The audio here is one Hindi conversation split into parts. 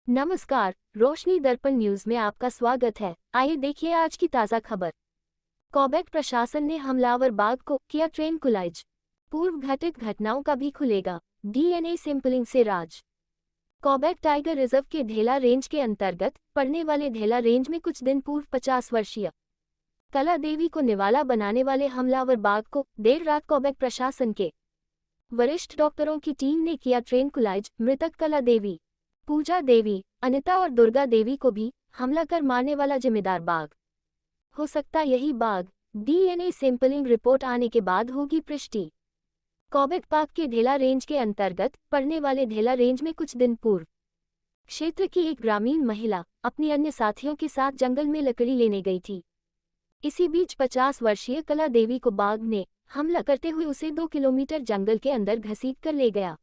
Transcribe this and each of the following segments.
नमस्कार, रोशनी दर्पण न्यूज में आपका स्वागत है। आइए देखिए आज की ताज़ा खबर। क्वेबेक प्रशासन ने हमलावर बाघ को किया ट्रैंकुलाइज। पूर्व घटित घटनाओं का भी खुलेगा डीएनए सैंपलिंग से राज। क्वेबेक टाइगर रिजर्व के ढेला रेंज के अंतर्गत पड़ने वाले ढेला रेंज में कुछ दिन पूर्व 50 वर्षीय कला देवी को निवाला बनाने वाले हमलावर बाघ को देर रात क्वेबेक प्रशासन के वरिष्ठ डॉक्टरों की टीम ने किया ट्रैंकुलाइज। मृतक कला देवी, पूजा देवी, अनिता और दुर्गा देवी को भी हमला कर मारने वाला जिम्मेदार बाघ हो सकता। यही बाघ डीएनए सैंपलिंग रिपोर्ट आने के बाद होगी पुष्टि। क्वेबेक पार्क के ढेला रेंज के अंतर्गत पड़ने वाले ढेला रेंज में कुछ दिन पूर्व क्षेत्र की एक ग्रामीण महिला अपनी अन्य साथियों के साथ जंगल में लकड़ी लेने गई थी। इसी बीच 50 वर्षीय कला देवी को बाघ ने हमला करते हुए उसे 2 किलोमीटर जंगल के अंदर घसीट कर ले गया।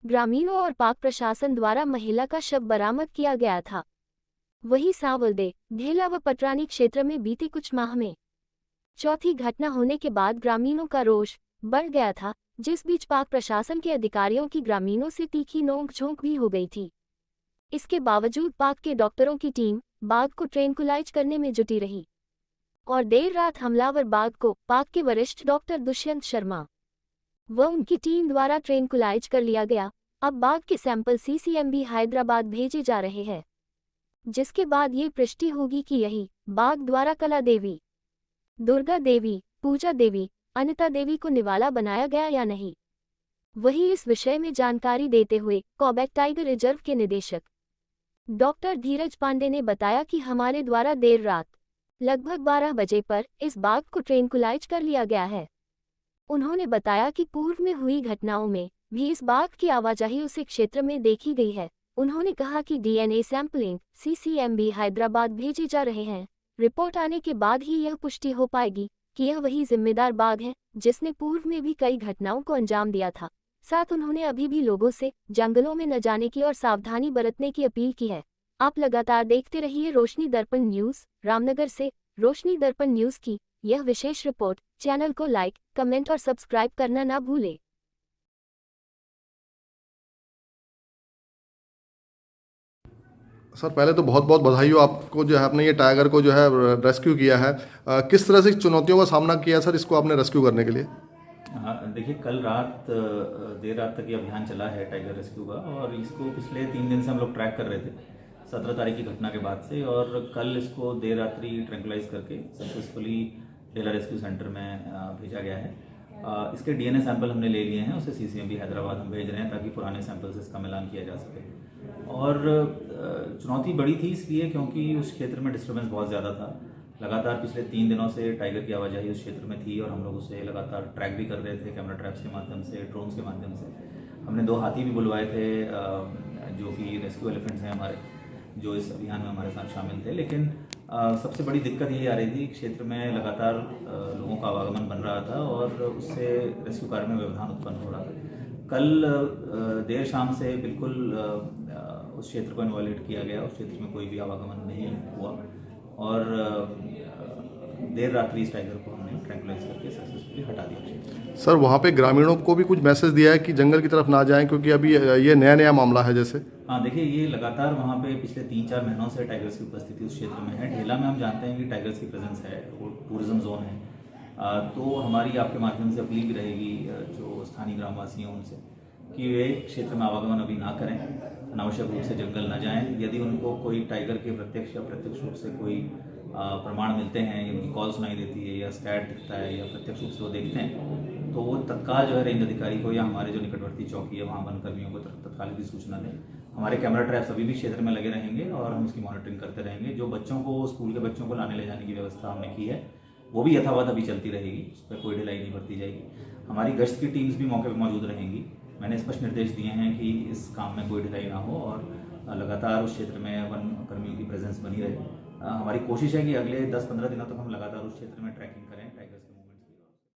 ग्रामीणों और पाक प्रशासन द्वारा महिला का शव बरामद किया गया था। वहीं सांवलदे, ढेला व पटरानी क्षेत्र में बीते कुछ माह में चौथी घटना होने के बाद ग्रामीणों का रोष बढ़ गया था, जिस बीच पाक प्रशासन के अधिकारियों की ग्रामीणों से तीखी नोक-झोंक भी हो गई थी। इसके बावजूद पाक के डॉक्टरों की टीम बाघ को ट्रैंकुलाइज करने में जुटी रही और देर रात हमलावर बाघ को पाक के वरिष्ठ डॉक्टर दुष्यंत शर्मा व उनकी टीम द्वारा ट्रैंकुलाइज कर लिया गया। अब बाघ के सैंपल सीसीएमबी हैदराबाद भेजे जा रहे हैं, जिसके बाद ये पुष्टि होगी कि यही बाघ द्वारा कला देवी, दुर्गा देवी, पूजा देवी, अनिता देवी को निवाला बनाया गया या नहीं। वहीं इस विषय में जानकारी देते हुए क्वेबेक टाइगर रिजर्व के निदेशक डॉक्टर धीरज पांडे ने बताया कि हमारे द्वारा देर रात लगभग 12 बजे पर इस बाघ को ट्रैंकुलाइज कर लिया गया है। उन्होंने बताया कि पूर्व में हुई घटनाओं में भी इस बाघ की आवाजाही उसी क्षेत्र में देखी गई है। उन्होंने कहा कि डीएनए सैंपलिंग सीसीएमबी हैदराबाद भेजे जा रहे हैं। रिपोर्ट आने के बाद ही यह पुष्टि हो पाएगी कि यह वही जिम्मेदार बाघ है जिसने पूर्व में भी कई घटनाओं को अंजाम दिया था। साथ उन्होंने अभी भी लोगों से जंगलों में न जाने की और सावधानी बरतने की अपील की है। आप लगातार देखते रहिए रोशनी दर्पण न्यूज। रामनगर से रोशनी दर्पण न्यूज की यह विशेष रिपोर्ट। चैनल को लाइक, कमेंट और सब्सक्राइब करना ना भूलें। सर पहले तो बहुत बहुत बधाई हो आपको, जो है आपने ये टाइगर को जो है रेस्क्यू किया है। किस तरह से चुनौतियों का सामना किया सर इसको आपने रेस्क्यू करने के लिए? हाँ, देखिए कल रात देर रात तक ये अभियान चला है टाइगर रेस्क्यू का, और इसको पिछले 3 दिन से हम लोग ट्रैक कर रहे थे 17 तारीख की घटना के बाद से, और कल इसको देर रात्रि ट्रैंकुलाइज करके सक्सेसफुली ढेला रेस्क्यू सेंटर में भेजा गया है। इसके डीएनए सैंपल हमने ले लिए हैं, उसे सीसीएमबी हैदराबाद हम भेज रहे हैं ताकि पुराने सैंपल से इसका मिलान किया जा सके। और चुनौती बड़ी थी इसलिए क्योंकि उस क्षेत्र में डिस्टर्बेंस बहुत ज़्यादा था। लगातार पिछले 3 दिनों से टाइगर की आवाजाही उस क्षेत्र में थी और हम लोग उसे लगातार ट्रैक भी कर रहे थे कैमरा ट्रैप्स के माध्यम से, ड्रोन्स के माध्यम से। हमने 2 हाथी भी बुलवाए थे जो कि रेस्क्यू एलिफेंट्स हैं हमारे, जो इस अभियान में हमारे साथ शामिल थे। लेकिन सबसे बड़ी दिक्कत यही आ रही थी, क्षेत्र में लगातार लोगों का आवागमन बन रहा था और उससे रेस्क्यू कार्य में व्यवधान उत्पन्न हो रहा था। कल देर शाम से बिल्कुल उस क्षेत्र को इन्वॉल्व किया गया, उस क्षेत्र में कोई भी आवागमन नहीं हुआ और देर रात्रि इस टाइगर को हमने ट्रैंकुलाइज करके सक्सेसफुली हटा दिया। सर वहाँ पे ग्रामीणों को भी कुछ मैसेज दिया है कि जंगल की तरफ ना जाएं, क्योंकि अभी ये नया नया मामला है जैसे? हाँ, देखिए ये लगातार वहाँ पे पिछले 3-4 महीनों से टाइगर्स की उपस्थिति उस क्षेत्र में है। ढेला में हम जानते हैं कि टाइगर्स की प्रेजेंस है, वो टूरिज्म जोन है। तो हमारी आपके माध्यम से अपील भी रहेगी जो स्थानीय ग्रामवासी हैं उनसे कि वे क्षेत्र में आवागमन अभी ना करें, अनावश्यक रूप से जंगल न जाएं। यदि उनको कोई टाइगर के प्रत्यक्ष या अप्रत्यक्ष रूप से कोई प्रमाण मिलते हैं या उनकी कॉल सुनाई देती है या स्कैट दिखता है या प्रत्यक्ष रूप से वो देखते हैं, तो वो तत्काल जो है रेंज अधिकारी को या हमारे जो निकटवर्ती चौकी है वहाँ वन कर्मियों को तत्काल की सूचना दें। हमारे कैमरा ट्रैप्स अभी भी क्षेत्र में लगे रहेंगे और हम उसकी मॉनिटरिंग करते रहेंगे। जो बच्चों को, स्कूल के बच्चों को लाने ले जाने की व्यवस्था हमने की है वो भी यथावत अभी चलती रहेगी, उस पर कोई ढिलाई नहीं बरती जाएगी। हमारी गश्त की टीम्स भी मौके पर मौजूद रहेंगी। मैंने स्पष्ट निर्देश दिए हैं कि इस काम में कोई ढिलाई ना हो और लगातार उस क्षेत्र में वन कर्मियों की प्रेजेंस बनी रहे। हमारी कोशिश है कि अगले 10-15 दिनों तक हम लगातार उस क्षेत्र में ट्रैकिंग करें।